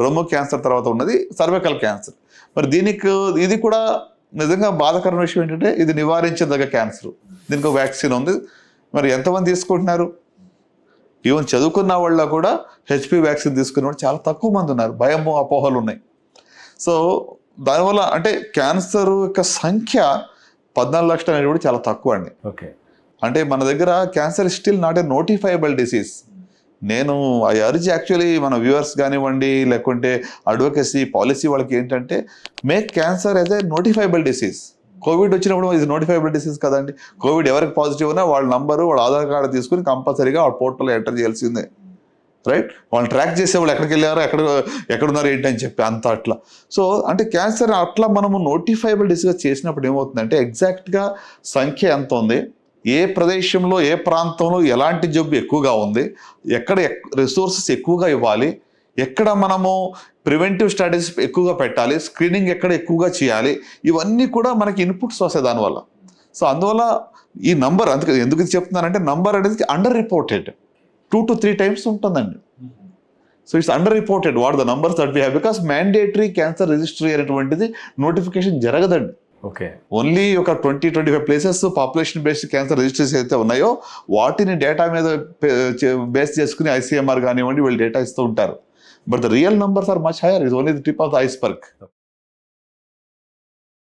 రొమ్ము క్యాన్సర్ తర్వాత ఉన్నది సర్వైకల్ క్యాన్సర్. మరి దీనికి ఇది కూడా నిజంగా బాధాకరమైన విషయం ఏంటంటే ఇది నివారించదగ్గ క్యాన్సర్. దీనికి ఒక వ్యాక్సిన్ ఉంది. మరి ఎంతమంది తీసుకుంటున్నారు? ఈవెన్ చదువుకున్న వాళ్ళ కూడా హెచ్పి వ్యాక్సిన్ తీసుకున్న వాళ్ళు చాలా తక్కువ మంది ఉన్నారు. భయము, అపోహలు ఉన్నాయి. సో దానివల్ల అంటే క్యాన్సర్ యొక్క సంఖ్య 14 లక్షలు అనేది కూడా చాలా తక్కువ అండి. ఓకే, అంటే మన దగ్గర cancer still not a notifiable disease. నేను ఐ అర్జ్ యాక్చువల్లీ మన వ్యూవర్స్ కానివ్వండి, లేకుంటే అడ్వకేసీ పాలసీ వాళ్ళకి ఏంటంటే make cancer as a notifiable disease. Covid వచ్చినప్పుడు ఇది నోటిఫైబుల్ డిసీజ్ కదండి. కోవిడ్ ఎవరికి పాజిటివ్ ఉన్నా వాళ్ళ నంబరు, వాళ్ళ ఆధార్ కార్డు తీసుకుని కంపల్సరీగా వాళ్ళ పోర్టల్లో ఎంటర్ చేయాల్సిందే, రైట్? వాళ్ళని ట్రాక్ చేసేవాళ్ళు ఎక్కడికి వెళ్ళారో, ఎక్కడున్నారు ఏంటి అని చెప్పి అంత అట్లా. సో అంటే క్యాన్సర్ అట్లా మనము నోటిఫైబుల్ డిసీజ్ చేసినప్పుడు ఏమవుతుందంటే ఎగ్జాక్ట్గా సంఖ్య ఎంత ఉంది, ఏ ప్రదేశంలో ఏ ప్రాంతంలో ఎలాంటి జబ్బు ఎక్కువగా ఉంది, ఎక్కడ రిసోర్సెస్ ఎక్కువగా ఇవ్వాలి, ఎక్కడ మనము ప్రివెంటివ్ స్ట్రాటజీస్ ఎక్కువగా పెట్టాలి, స్క్రీనింగ్ ఎక్కడ ఎక్కువగా చేయాలి, ఇవన్నీ కూడా మనకి ఇన్పుట్స్ వస్తాయి దానివల్ల. సో అందువల్ల ఈ నంబర్ అందుకే ఎందుకు చెప్తున్నానంటే నంబర్ అనేది అండర్ రిపోర్టెడ్ 2 to 3 times ఉంటుందండి. So it's under reported what the numbers that we have, because mandatory cancer registry అనేటువంటిది నోటిఫికేషన్ జరగదండి. ఓకే, ఓన్లీ ఒక 20-25 places population based cancer registries అయితే ఉన్నాయో వాటిని డేటా మీద బేస్ చేసుకుని ICMR కానివ్వండి వీళ్ళు డేటా ఇస్తూ ఉంటారు. But the real numbers are much higher. Is only the tip of the iceberg.